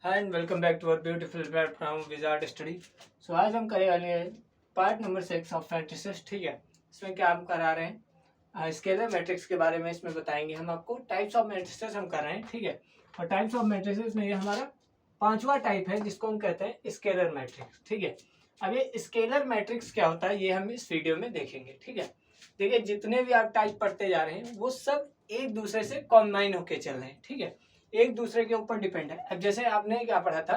Hi and welcome back to our beautiful platform wizard study. So आज हम करने वाले हैं पार्ट नंबर 6 ऑफ मैट्रिसेस। ठीक है, इसमें क्या हम करा रहे हैं, स्केलर मैट्रिक्स के बारे में इसमें बताएंगे हम आपको। टाइप्स ऑफ मैट्रिसेस हम कर रहे हैं, ठीक है। और टाइप्स ऑफ मैट्रिसेस में ये हमारा पांचवा टाइप है जिसको हम कहते हैं स्केलर मैट्रिक्स। ठीक है, अब ये स्केलर मैट्रिक्स क्या होता है ये हम इस वीडियो में देखेंगे। ठीक है, देखिए जितने भी आप टाइप पढ़ते जा रहे हैं वो सब एक दूसरे से कॉम्बाइन होके चल रहे हैं। ठीक है, एक दूसरे के ऊपर डिपेंड है। अब जैसे आपने क्या पढ़ा था,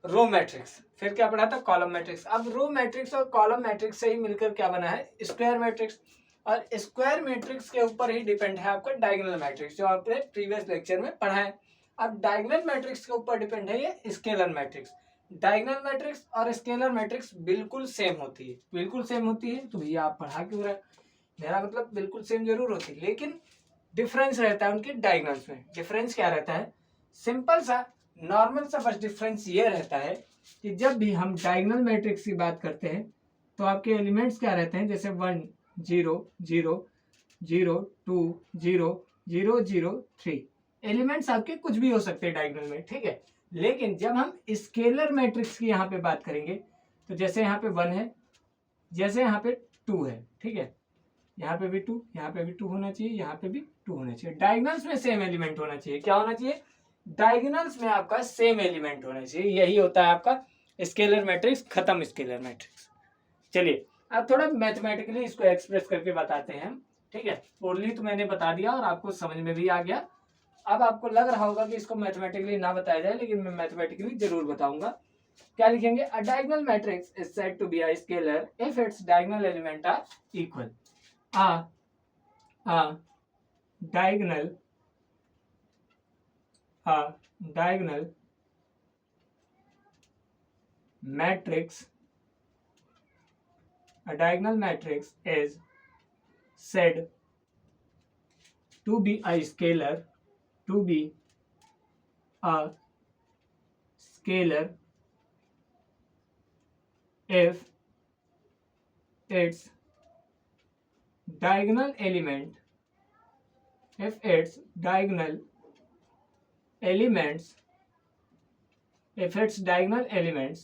रो मैट्रिक्स, फिर क्या पढ़ा था, कॉलम मैट्रिक्स। अब रो मैट्रिक्स और कॉलम मैट्रिक्स से ही मिलकर क्या बना है, स्क्वायर मैट्रिक्स। और स्क्वायर मैट्रिक्स के ऊपर ही डिपेंड है आपका डायगोनल मैट्रिक्स, जो आपने प्रीवियस लेक्चर में पढ़ा है। अब डायगोनल मैट्रिक्स के ऊपर डिपेंड है ये स्केलर मैट्रिक्स। डायगोनल मैट्रिक्स और स्केलर मैट्रिक्स बिल्कुल सेम होती है, बिल्कुल सेम होती है। तो भैया आप पढ़ा क्यों रहे, मेरा मतलब बिल्कुल सेम जरूर होती है, लेकिन डिफरेंस रहता है उनके डायगोनल्स में। डिफरेंस क्या रहता है, सिंपल सा नॉर्मल सा बस डिफरेंस ये रहता है कि जब भी हम डायगोनल मैट्रिक्स की बात करते हैं तो आपके एलिमेंट्स क्या रहते हैं, जैसे 1 0 0 0 2 0 0 0 3 एलिमेंट्स आपके कुछ भी हो सकते हैं डायगोनल में। ठीक है, लेकिन जब हम स्केलर मैट्रिक्स की यहाँ पे बात करेंगे तो जैसे यहाँ पे 1 है, जैसे यहाँ पे 2 है, ठीक है, यहाँ पे भी 2, यहाँ पे भी 2 होना चाहिए, यहाँ पे भी 2 होना चाहिए। डायगोनल्स में सेम एलिमेंट होना चाहिए। क्या होना चाहिए, डायगोनल्स में आपका सेम एलिमेंट होना चाहिए। यही होता है आपका स्केलर मैट्रिक्स। खत्म स्केलर मैट्रिक्स। चलिए अब थोड़ा मैथमेटिकली इसको एक्सप्रेस करके बताते हैं हम। ठीक है, ओरली तो मैंने बता दिया और आपको समझ में भी आ गया। अब आपको लग रहा होगा कि इसको मैथमेटिकली ना बताया जाए, लेकिन मैं मैथमेटिकली जरूर बताऊंगा। क्या लिखेंगे, a diagonal matrix is said to be a scalar if its diagonal element are equal. a diagonal matrix is said to be a scalar if its diagonal elements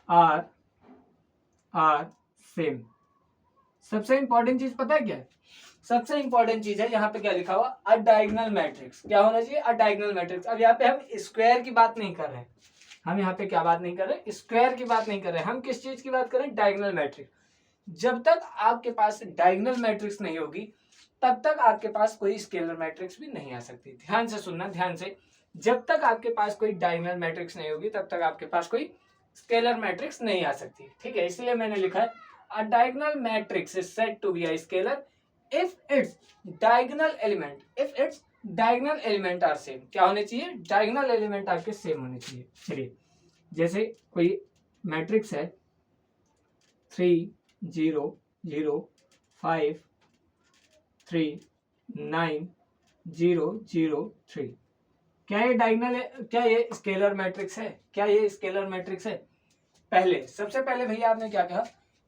are same। सबसे important चीज पता है क्या है, सबसे important चीज है यहाँ पे क्या लिखा हुआ, अ डायगोनल मैट्रिक्स। क्या होना चाहिए, अ डायगोनल मैट्रिक्स। अब यहाँ पे हम स्क्वायर की बात नहीं कर रहे हैं, हम यहाँ पे क्या बात नहीं कर रहे, स्क्वायर की बात नहीं कर रहे हैं। हम किस चीज की बात कर रहे हैं, डायगोनल मैट्रिक्स। जब तक आपके पास डायगोनल मैट्रिक्स नहीं होगी तब तक आपके पास कोई स्केलर मैट्रिक्स भी नहीं आ सकती। ध्यान से सुनना, ध्यान से, जब तक आपके पास कोई डायगोनल मैट्रिक्स नहीं होगी तब तक आपके पास कोई स्केलर मैट्रिक्स नहीं आ सकती। ठीक है, इसलिए मैंने लिखा है a diagonal matrix is said to be a scalar if its diagonal element are same. क्या होने चाहिए, डायगोनल एलिमेंट आपके सेम होने चाहिए। चलिए, जैसे कोई मैट्रिक्स है 3 0 0 5 3 9 0 0 3, क्या ये डायगोनल है, क्या ये स्केलर मैट्रिक्स है, क्या ये स्केलर मैट्रिक्स है। पहले सबसे पहले भैया आपने क्या कहा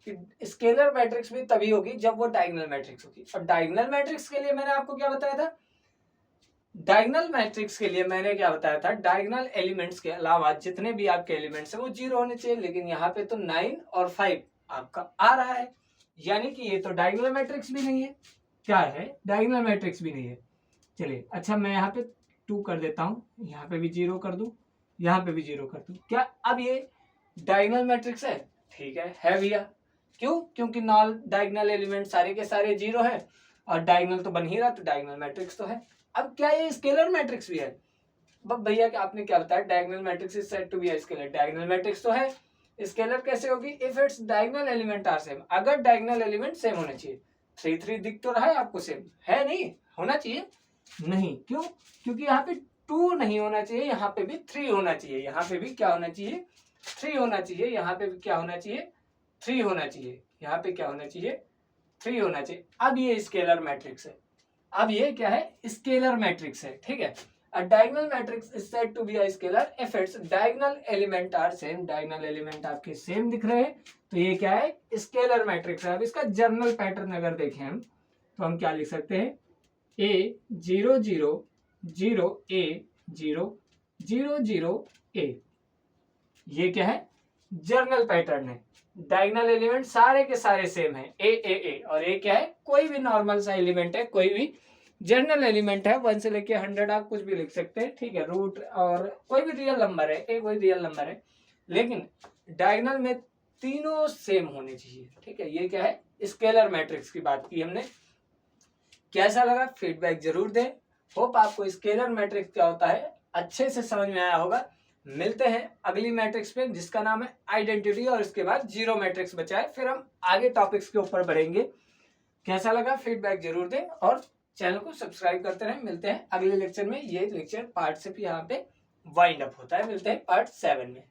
कि स्केलर मैट्रिक्स भी तभी होगी जब वो डायगोनल मैट्रिक्स होगी। और डायगोनल मैट्रिक्स के लिए मैंने आपको क्या बताया था, डायगोनल मैट्रिक्स के लिए मैंने क्या बताया था, डायगोनल एलिमेंट्स के अलावा जितने भी आपके एलिमेंट्स हैं वो 0 होने चाहिए। लेकिन यहाँ पे तो 9 और 5 आपका आ रहा है, यानी कि ये तो डायगोनल मैट्रिक्स भी नहीं है। क्या है, डायगोनल मैट्रिक्स भी नहीं है। चलिए, अच्छा मैं यहाँ पे 2 कर देता हूँ, यहाँ पे भी 0 कर दूं, यहाँ पे भी 0 कर दूं। क्या अब ये डायगोनल मैट्रिक्स है, ठीक है भैया। क्यों, क्योंकि नॉन डायगोनल एलिमेंट सारे के सारे 0 है और डायगोनल तो बन ही रहा, तो डायगोनल मैट्रिक्स तो है। अब क्या ये स्केलर मैट्रिक्स भी है, भैया आपने क्या बताया, diagonal matrix is said to be a scalar. Diagonal matrix तो है, स्केलर कैसे होगी, if its diagonal element are same. अगर डायगोनल एलिमेंट सेम होने चाहिए। 3 3 दिख तो रहा है आपको, सेम है, नहीं होना चाहिए, नहीं। क्यों, क्योंकि यहाँ पे 2 नहीं होना चाहिए, यहाँ पे भी 3 होना चाहिए, यहाँ पे भी क्या होना चाहिए, 3 होना चाहिए, यहाँ पे भी क्या होना चाहिए, 3 होना चाहिए, यहाँ पे क्या होना चाहिए, 3 होना चाहिए। अब ये स्केलर मैट्रिक्स है, अब ये क्या है, स्केलर मैट्रिक्स है। ठीक है, a diagonal matrix is said to be a scalar if its diagonal element are same। diagonal element आपके सेम दिख रहे हैं तो ये क्या है, स्केलर मैट्रिक्स है। अब इसका जर्नल पैटर्न अगर देखें हम तो हम क्या लिख सकते हैं, a 0 0 0 a 0 0 0 A। ये क्या है, जर्नल पैटर्न है। डायगोनल एलिमेंट सारे के सारे सेम है, ए। और ए क्या है, कोई भी नॉर्मल सा एलिमेंट है, कोई भी जर्नल एलिमेंट है, 1 से लेके 100 आप कुछ भी लिख सकते हैं, ठीक है। रूट और कोई भी रियल नंबर है, ए कोई रियल नंबर है, लेकिन डायगोनल में तीनों सेम होने चाहिए, ठीक है। ये क्या है, स्केलर मैट्रिक्स की बात की हमने। कैसा लगा फीडबैक जरूर दें। होप आपको स्केलर मैट्रिक्स क्या होता है अच्छे से समझ में आया होगा। मिलते हैं अगली मैट्रिक्स पे जिसका नाम है आइडेंटिटी, और इसके बाद जीरो मैट्रिक्स बचा है, फिर हम आगे टॉपिक्स के ऊपर बढ़ेंगे। कैसा लगा फीडबैक जरूर दें और चैनल को सब्सक्राइब करते रहें। मिलते हैं अगले लेक्चर में। ये लेक्चर पार्ट 6 यहाँ पे वाइंड अप होता है। मिलते हैं पार्ट 7 में।